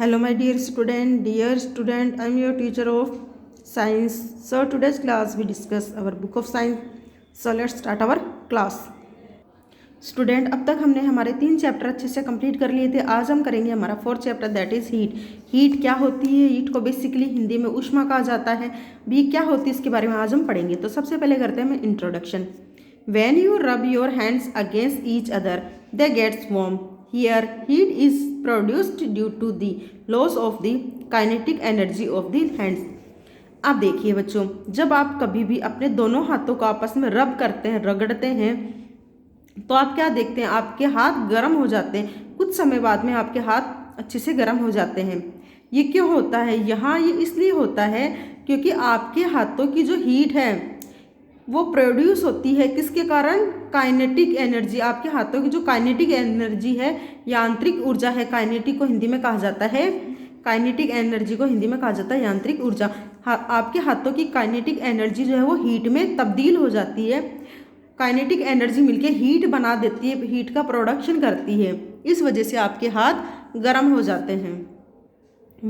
Hello, my dear student. Dear student, I am your teacher of science. So today's class we discuss our book of science. So let's start our class. Student, अब तक हमने हमारे 3 chapter अच्छे से complete कर लिए थे। आज हम करेंगे हमारा 4th chapter, that is heat. Heat क्या होती है? हीट को बेसिकली हिंदी में ऊष्मा कहा जाता है। भी क्या होती है इसके बारे में आज हम पढ़ेंगे। तो सबसे पहले करते हैं introduction. When you rub your hands against each other, they get warm. Here, heat is produced due to the loss of the kinetic energy of the hands. अब देखिए बच्चों, जब आप कभी भी अपने दोनों हाथों को आपस में रब करते हैं, रगड़ते हैं, तो आप क्या देखते हैं? आपके हाथ गर्म हो जाते हैं। कुछ समय बाद में आपके हाथ अच्छे से गर्म हो जाते हैं। ये क्यों होता है? यहाँ ये इसलिए होता है क्योंकि आपके हाथों की जो हीट है वो प्रोड्यूस होती है किसके कारण? Kinetic energy. आपके हाथों की जो काइनेटिक एनर्जी है, यांत्रिक ऊर्जा है, काइनेटिक को हिंदी में कहा जाता है, काइनेटिक एनर्जी को हिंदी में कहा जाता है यांत्रिक ऊर्जा। आपके हाथों की काइनेटिक एनर्जी जो है वो हीट में तब्दील हो जाती है। काइनेटिक एनर्जी मिलके हीट बना देती है, हीट का प्रोडक्शन करती है। इस वजह से आपके हाथ गर्म हो जाते हैं।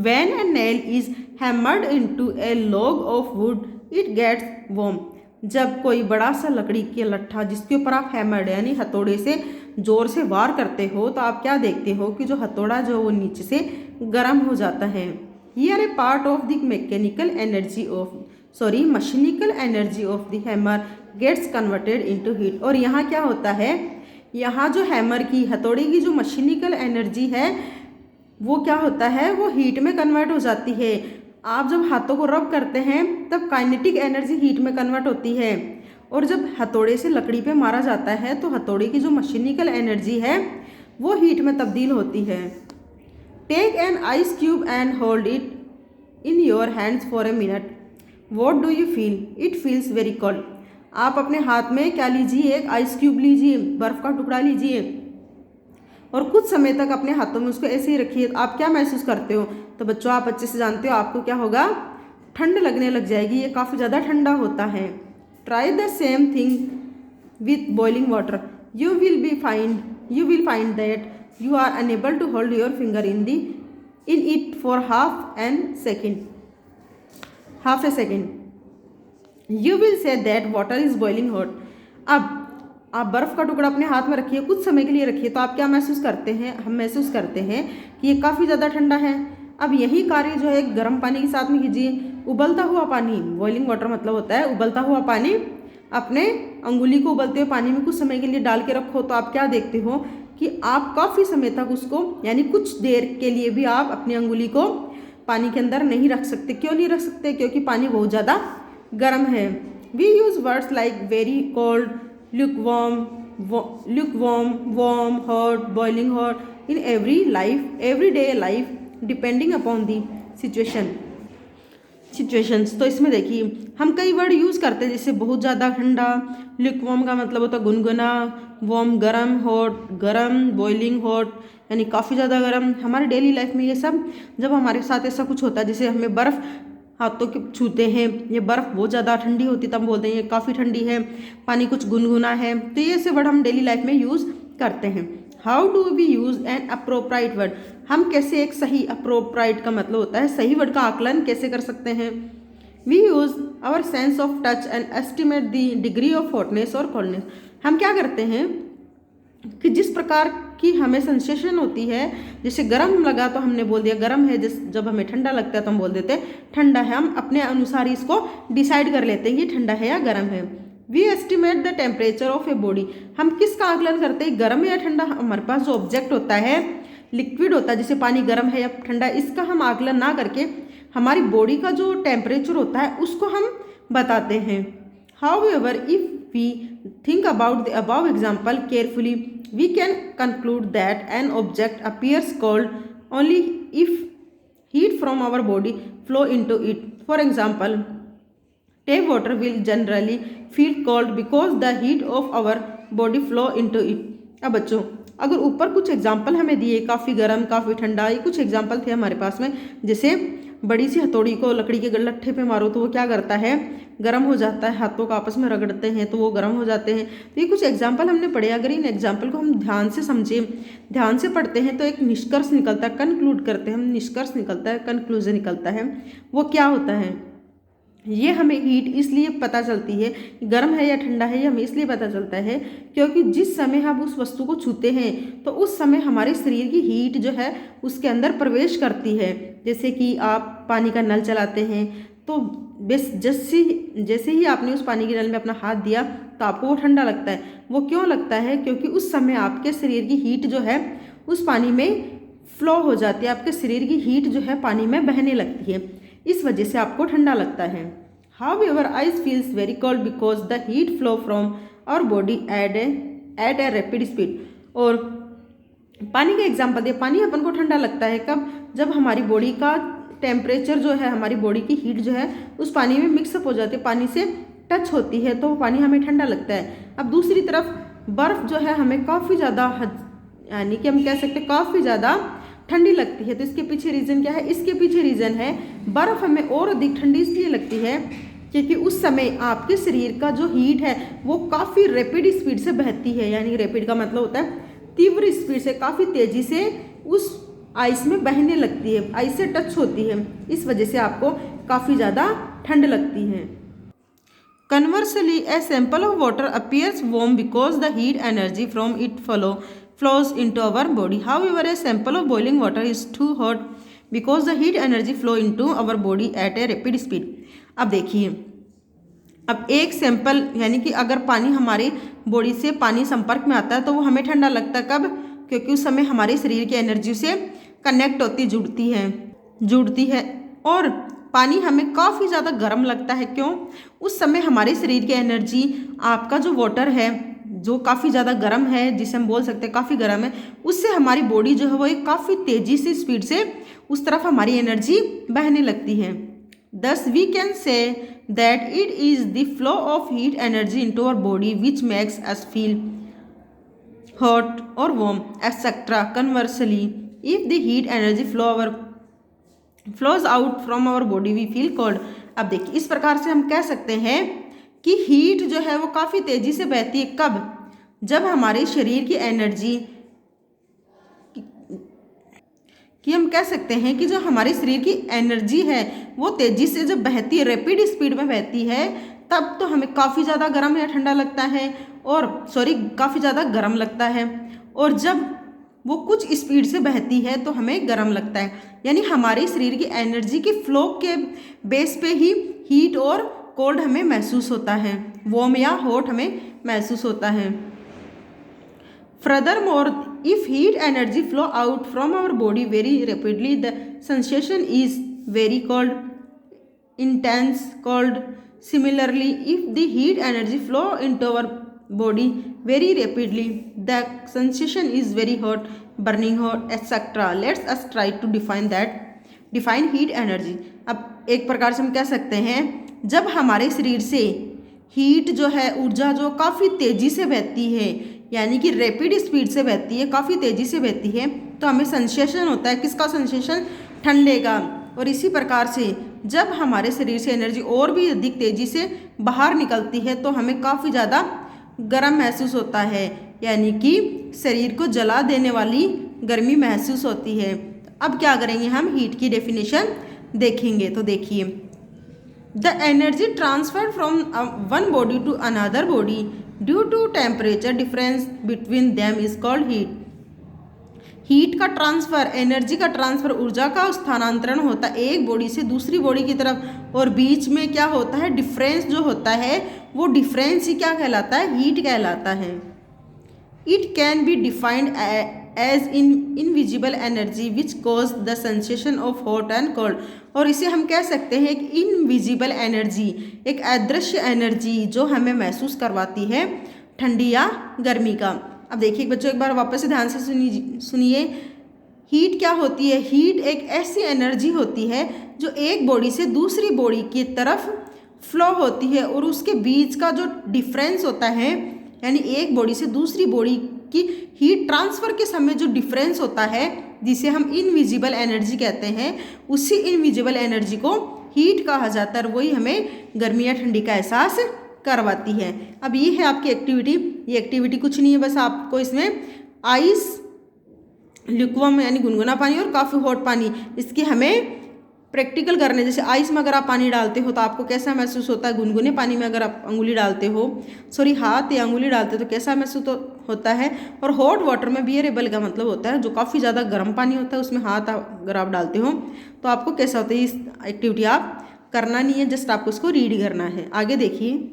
When a nail is hammered into a log of wood, it gets warm. जब कोई बड़ा सा लकड़ी के लट्ठा जिसके ऊपर आप हैमर्ड यानी हथौड़े से जोर से वार करते हो, तो आप क्या देखते हो कि जो हथौड़ा जो वो नीचे से गर्म हो जाता है। Here a part of the mechanical energy of mechanical energy of the hammer gets converted into heat. और यहाँ क्या होता है? यहाँ जो हैमर की, हथौड़े की जो मशीनिकल एनर्जी है वो क्या होता है? वो हीट में कन्वर्ट हो जाती है। आप जब हाथों को रब करते हैं तब काइनेटिक एनर्जी हीट में कन्वर्ट होती है, और जब हथौड़े से लकड़ी पे मारा जाता है तो हथौड़े की जो मशीनिकल एनर्जी है वो हीट में तब्दील होती है। Take an ice cube and hold it in your hands for a minute. What do you feel? It feels very cold. आप अपने हाथ में क्या लीजिए? एक आइस क्यूब लीजिए, बर्फ़ का टुकड़ा लीजिए, और कुछ समय तक अपने हाथों में उसको ऐसे ही रखिए। आप क्या महसूस करते हो? तो बच्चों, आप अच्छे से जानते हो आपको क्या होगा? ठंड लगने लग जाएगी। ये काफ़ी ज़्यादा ठंडा होता है। Try the same thing with boiling water. You will find that you are unable to hold your finger in it for half a second. You will say that water is boiling hot. अब आप बर्फ़ का टुकड़ा अपने हाथ में रखिए, कुछ समय के लिए रखिए, तो आप क्या महसूस करते हैं? हम महसूस करते हैं कि ये काफ़ी ज़्यादा ठंडा है। अब यही कार्य जो है गर्म पानी के साथ में कीजिए। उबलता हुआ पानी, बॉइलिंग वाटर मतलब होता है उबलता हुआ पानी। अपने अंगुली को उबलते हुए पानी में कुछ समय के लिए डाल के रखो, तो आप क्या देखते हो कि आप काफ़ी समय तक उसको, यानी कुछ देर के लिए भी आप अपनी अंगुली को पानी के अंदर नहीं रख सकते। क्यों नहीं रख सकते? क्योंकि पानी बहुत ज़्यादा गर्म है। We use words like very cold, lukewarm, warm, hot, boiling hot in everyday life depending upon the situations। तो इसमें देखिए हम कई वर्ड यूज़ करते हैं, जैसे बहुत ज़्यादा ठंडा, lukewarm का मतलब होता है गुनगुना, warm गरम, hot गरम, boiling hot यानी काफ़ी ज़्यादा गरम। हमारे डेली लाइफ में ये सब जब हमारे साथ ऐसा कुछ होता है, जैसे हमें बर्फ़ हाथों के छूते हैं, ये बर्फ़ बहुत ज़्यादा ठंडी होती तब बोलते हैं ये काफ़ी ठंडी है, पानी कुछ गुनगुना है। तो ये ऐसे वर्ड हम डेली लाइफ में यूज़ करते हैं। How do we use an appropriate word. हम कैसे एक सही, अप्रोप्राइट का मतलब होता है सही वर्ड का आकलन कैसे कर सकते हैं? We use our sense of touch and estimate the degree of hotness और कोल्डनेस। हम क्या करते हैं कि जिस प्रकार की हमें सेंसेशन होती है, जैसे गर्म लगा तो हमने बोल दिया गर्म है, जब हमें ठंडा लगता है तो हम बोल देते हैं ठंडा है। हम अपने अनुसार इसको डिसाइड कर लेते हैं ये ठंडा है या गर्म है। We estimate the temperature of a body. हम किसका आकलन करते हैं? गर्म या ठंडा। हमारे पास जो ऑब्जेक्ट होता है, लिक्विड होता है, जैसे पानी गर्म है या ठंडा, इसका हम आकलन ना करके हमारी बॉडी का जो टेम्परेचर होता है उसको हम बताते हैं। However, if we think about the above example carefully, we can conclude that an object appears cold only if heat from our body flow into it. For example, tap water will generally feel cold because the heat of our body flow into it. अब बच्चों, अगर ऊपर कुछ example हमें दिए, काफ़ी गर्म, काफ़ी ठंडा, ये कुछ एग्जाम्पल थे हमारे पास में। जैसे बड़ी सी हथौड़ी को लकड़ी के लट्ठे पे मारो तो वो क्या करता है? गर्म हो जाता है, हाथों को आपस में रगड़ते हैं तो वो गर्म हो जाते हैं। तो ये कुछ एग्जाम्पल हमने पढ़े, अगर इन एग्जाम्पल को हम ध्यान से समझें, ध्यान से पढ़ते हैं तो एक निष्कर्ष निकलता है, कंक्लूड करते हैं हम, निष्कर्ष निकलता है, कंक्लूजन निकलता है। वो क्या होता है, ये हमें हीट इसलिए पता चलती है, गर्म है या ठंडा है, ये हमें इसलिए पता चलता है क्योंकि जिस समय हम उस वस्तु को छूते हैं तो उस समय हमारे शरीर की हीट जो है उसके अंदर प्रवेश करती है। जैसे कि आप पानी का नल चलाते हैं तो बस जैसे ही आपने उस पानी के नल में अपना हाथ दिया तो आपको वो ठंडा लगता है। वो क्यों लगता है, क्योंकि उस समय आपके शरीर की हीट जो है उस पानी में फ्लो हो जाती है, आपके शरीर की हीट जो है पानी में बहने लगती है, इस वजह से आपको ठंडा लगता है। However, ice feels very cold because the heat flow from our body at a rapid speed। और पानी का एग्जाम्पल दे, पानी अपन को ठंडा लगता है कब, जब हमारी बॉडी का टेम्परेचर जो है, हमारी बॉडी की हीट जो है उस पानी में मिक्सअप हो जाती है, पानी से टच होती है तो वो पानी हमें ठंडा लगता है। अब दूसरी तरफ बर्फ़ जो है हमें काफ़ी ज़्यादा, यानी कि हम कह सकते हैं काफ़ी ज़्यादा ठंडी लगती है। तो इसके पीछे रीज़न क्या है, इसके पीछे रीज़न है बर्फ़ हमें और अधिक ठंडी इसलिए लगती है क्योंकि उस समय आपके शरीर का जो हीट है वो काफ़ी रैपिड स्पीड से बहती है, यानी रैपिड का मतलब होता है तीव्र स्पीड से, काफ़ी तेज़ी से उस आइस में बहने लगती है, आइस से टच होती है, इस वजह से आपको काफ़ी ज़्यादा ठंड लगती है। Conversely a sample of water appears warm because the heat energy from it flows into our body. However, a sample of boiling water is too hot because the heat energy flow into our body at a rapid speed। अब देखिए, अब एक sample, यानी कि अगर पानी हमारी body से पानी संपर्क में आता है तो वो हमें ठंडा लगता है कब, क्योंकि उस समय हमारे शरीर की एनर्जी से कनेक्ट होती, जुड़ती है और पानी हमें काफ़ी ज़्यादा गर्म लगता है। क्यों, उस समय हमारे शरीर की एनर्जी, आपका जो वाटर है जो काफ़ी ज़्यादा गर्म है, जिसे हम बोल सकते हैं काफ़ी गर्म है, उससे हमारी बॉडी जो है वो एक काफ़ी तेज़ी से स्पीड से उस तरफ हमारी एनर्जी बहने लगती है। Thus we can say that it is the flow of heat energy into our body which makes us feel hot or warm, etc. Conversely, if the heat energy flows out from our body we feel cold। अब देखिए, इस प्रकार से हम कह सकते हैं कि हीट जो है वो काफ़ी तेज़ी से बहती है कब, जब हमारे शरीर की एनर्जी कि हम कह सकते हैं कि जो हमारे शरीर की एनर्जी है वो तेज़ी से जब बहती है, रैपिड स्पीड में बहती है, तब तो हमें काफ़ी ज़्यादा गर्म या ठंडा लगता है, और काफ़ी ज़्यादा गर्म लगता है। और जब वो कुछ स्पीड से बहती है तो हमें गर्म लगता है, यानी हमारे शरीर की एनर्जी के फ्लो के बेस पे ही हीट और कोल्ड हमें महसूस होता है, वार्म या हॉट हमें महसूस होता है। Furthermore, if heat energy flow out from our body very rapidly, the sensation is very cold, intense cold. Similarly, if the heat energy flow into our body very rapidly, the sensation is very hot, burning hot, etc. Let's us try to define heat energy। अब एक प्रकार से हम कह सकते हैं, जब हमारे शरीर से हीट जो है, ऊर्जा जो काफ़ी तेज़ी से बहती है, यानी कि रैपिड स्पीड से बहती है, काफ़ी तेज़ी से बहती है, तो हमें सेंसेशन होता है, किसका सेंसेशन, ठंडे का। और इसी प्रकार से जब हमारे शरीर से एनर्जी और भी अधिक तेज़ी से बाहर निकलती है तो हमें काफ़ी ज़्यादा गर्म महसूस होता है, यानी कि शरीर को जला देने वाली गर्मी महसूस होती है। अब क्या करेंगे, हम हीट की डेफिनेशन देखेंगे। तो देखिए, the energy transferred from one body to another body due to temperature difference between them is called heat. Heat का ट्रांसफ़र, एनर्जी का ट्रांसफ़र, ऊर्जा का स्थानांतरण होता है एक बॉडी से दूसरी बॉडी की तरफ, और बीच में क्या होता है, डिफरेंस जो होता है, वो डिफरेंस ही क्या कहलाता है, हीट कहलाता है। It can be defined as invisible energy which cause the sensation of hot and cold. और इसे हम कह सकते हैं एक इनविजिबल एनर्जी, एक अदृश्य एनर्जी जो हमें महसूस करवाती है ठंडी या गर्मी का। अब देखिए बच्चों, एक बार वापस से ध्यान से सुनिए, हीट क्या होती है। हीट एक ऐसी एनर्जी होती है जो एक बॉडी से दूसरी बॉडी की तरफ फ्लो होती है, और उसके बीच का जो डिफरेंस होता है, यानी एक बॉडी से दूसरी बॉडी की हीट ट्रांसफ़र के समय जो डिफरेंस होता है, जिसे हम इनविजिबल एनर्जी कहते हैं, उसी इनविजिबल एनर्जी को हीट कहा जाता है और वही हमें गर्मी या ठंडी का एहसास करवाती है। अब ये है आपकी एक्टिविटी। ये एक्टिविटी कुछ नहीं है, बस आपको इसमें आइस, लिक्वम यानी गुनगुना पानी और काफ़ी हॉट पानी, इसकी हमें प्रैक्टिकल करने। जैसे आइस में अगर आप पानी डालते हो तो आपको कैसा महसूस होता है, गुनगुने पानी में अगर आप अंगुली डालते हो, हाथ या अंगुली डालते हो तो कैसा महसूस होता है। और हॉट वाटर में बियरेबल का मतलब होता है जो काफ़ी ज़्यादा गर्म पानी होता है, उसमें हाथ अगर आप डालते हो तो आपको कैसा होता है। इस एक्टिविटी आप करना नहीं है, जस्ट आपको इसको रीड करना है। आगे देखिए,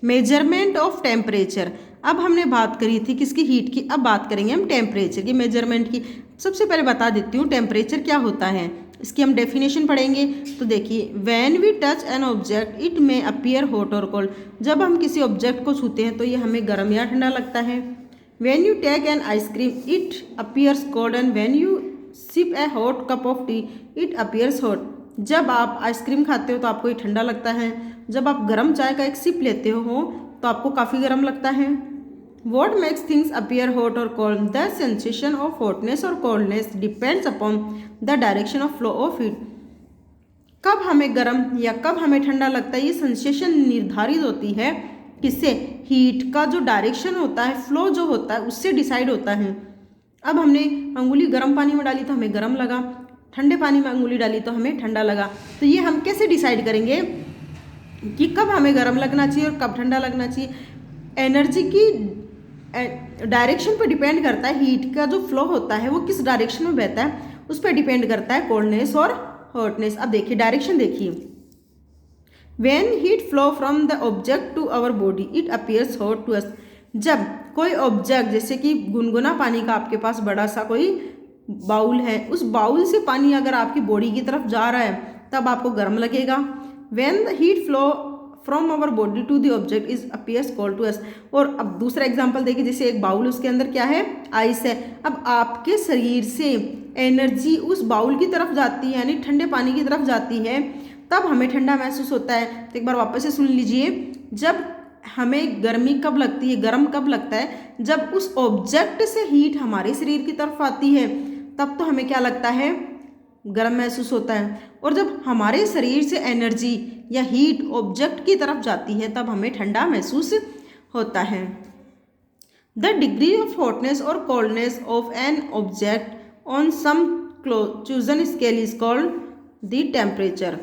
मेजरमेंट ऑफ टेम्परेचर। अब हमने बात करी थी किसकी, हीट की, अब बात करेंगे हम टेम्परेचर की, मेजरमेंट की। सबसे पहले बता देती हूँ टेम्परेचर क्या होता है, इसकी हम डेफिनेशन पढ़ेंगे। तो देखिए, when we touch an object it may appear hot और कोल्ड। जब हम किसी ऑब्जेक्ट को छूते हैं तो ये हमें गर्म या ठंडा लगता है। When you take an ice cream it appears cold and when you sip a hot cup of tea it appears hot. जब आप आइसक्रीम खाते हो तो आपको ये ठंडा लगता है, जब आप गर्म चाय का एक सिप लेते हो तो आपको काफ़ी गर्म लगता है। What makes things appear hot or cold? The sensation of hotness or coldness depends upon the direction of flow of heat. कब हमें गर्म या कब हमें ठंडा लगता है, ये सेंसेशन निर्धारित होती है किससे, हीट का जो डायरेक्शन होता है, फ्लो जो होता है उससे डिसाइड होता है। अब हमने अंगुली गर्म पानी में डाली तो हमें गर्म लगा, ठंडे पानी में अंगुली डाली तो हमें ठंडा लगा। तो ये हम कैसे डिसाइड करेंगे कि कब हमें गर्म लगना चाहिए और कब ठंडा लगना चाहिए। एनर्जी की डायरेक्शन पर डिपेंड करता है, हीट का जो फ्लो होता है वो किस डायरेक्शन में बहता है उस पर डिपेंड करता है कोल्डनेस और हॉटनेस। अब देखिए डायरेक्शन देखिए, when heat flow from the object to our body it appears hot to us. जब कोई ऑब्जेक्ट, जैसे कि गुनगुना पानी का आपके पास बड़ा सा कोई बाउल है, उस बाउल से पानी अगर आपकी बॉडी की तरफ जा रहा है तब आपको गर्म लगेगा। When the heat flow from our body to the object is appears cold to us. और अब दूसरा एग्जांपल देखिए, जैसे एक बाउल, उसके अंदर क्या है, आइस है। अब आपके शरीर से एनर्जी उस बाउल की तरफ जाती है यानी ठंडे पानी की तरफ जाती है, तब हमें ठंडा महसूस होता है। तो एक बार वापस से सुन लीजिए, जब हमें गर्मी कब लगती है, गर्म कब लगता है, जब उस ऑब्जेक्ट से हीट हमारे शरीर की तरफ आती है तब तो हमें क्या लगता है, गर्म महसूस होता है। और जब हमारे शरीर से एनर्जी या हीट ऑब्जेक्ट की तरफ जाती है तब हमें ठंडा महसूस होता है। द डिग्री ऑफ हॉटनेस और coldness of an object on some chosen scale is called the temperature.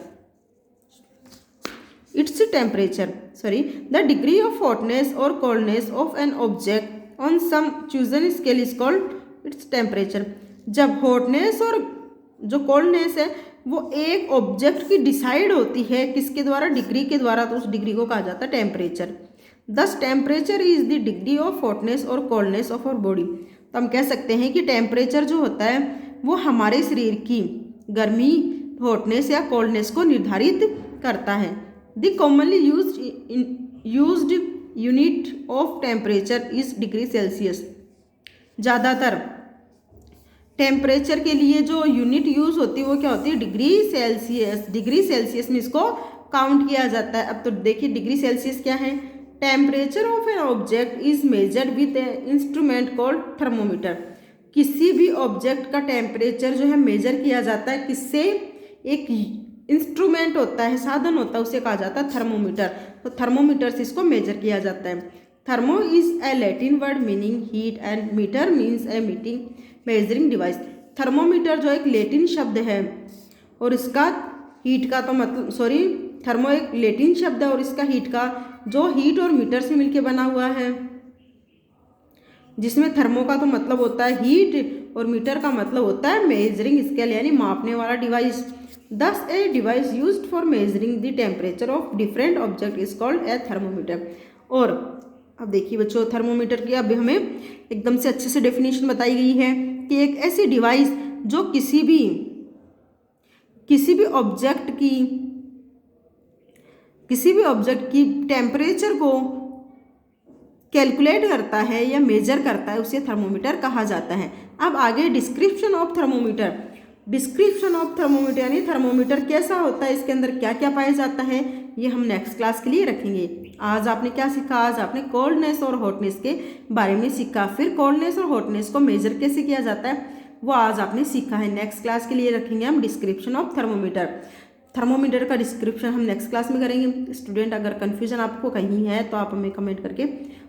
It's temperature, sorry, the degree of hotness और coldness of an object on some chosen scale is called it's temperature. जब hotness और जो coldness है वो एक object की decide होती है किसके द्वारा, डिग्री के द्वारा, तो उस डिग्री को कहा जाता है टेम्परेचर। दस temperature is the degree of hotness और कोल्डनेस ऑफ आवर बॉडी। तो हम कह सकते हैं कि टेम्परेचर जो होता है वो हमारे शरीर की गर्मी, हॉटनेस या कोल्डनेस को निर्धारित करता है। The commonly used unit of temperature is degree Celsius. ज़्यादातर टेम्परेचर के लिए जो यूनिट यूज़ होती है वो क्या होती है, डिग्री सेल्सियस। डिग्री सेल्सियस में इसको काउंट किया जाता है। अब तो देखिए डिग्री सेल्सियस क्या है, temperature of an object is measured with A instrument called thermometer. किसी भी ऑब्जेक्ट का टेम्परेचर जो है मेजर किया जाता है किससे, एक इंस्ट्रूमेंट होता है, साधन होता है, उसे कहा जाता है थर्मोमीटर। तो थर्मोमीटर से इसको मेजर किया जाता है। Thermo is a Latin word meaning heat and meter means a meeting measuring device. Thermometer जो एक लैटिन शब्द है और इसका हीट का तो मतलब, सॉरी, थर्मो एक लैटिन शब्द है और इसका हीट का, जो हीट और मीटर से मिलके बना हुआ है, जिसमें थर्मो का तो मतलब होता है हीट और मीटर का मतलब होता है मेजरिंग स्केल यानी मापने वाला डिवाइस। दस a device used for measuring the temperature of different object is called a thermometer. और अब देखिए बच्चों, थर्मोमीटर की अब हमें एकदम से अच्छे से डेफिनेशन बताई गई है कि एक ऐसी डिवाइस जो किसी भी ऑब्जेक्ट की टेम्परेचर को कैलकुलेट करता है या मेजर करता है, उसे थर्मोमीटर कहा जाता है। अब आगे description of thermometer. Description of thermometer यानी थर्मोमीटर कैसा होता है, इसके अंदर क्या क्या पाया जाता है, ये हम नेक्स्ट क्लास के लिए रखेंगे। आज आपने क्या सीखा, आज आपने कोल्डनेस और हॉटनेस के बारे में सीखा। फिर कोल्डनेस और हॉटनेस को मेजर कैसे किया जाता है वो आज आपने सीखा है। नेक्स्ट क्लास के लिए रखेंगे हम डिस्क्रिप्शन ऑफ थर्मोमीटर। थर्मोमीटर का डिस्क्रिप्शन हम नेक्स्ट क्लास में करेंगे। स्टूडेंट अगर कन्फ्यूजन आपको कहीं है तो आप हमें कमेंट करके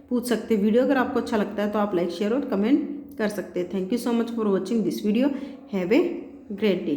पूछ सकते हैं। वीडियो अगर आपको अच्छा लगता है तो आप लाइक शेयर और कमेंट कर सकते हैं। Thank you so much for watching this video. Have a great day.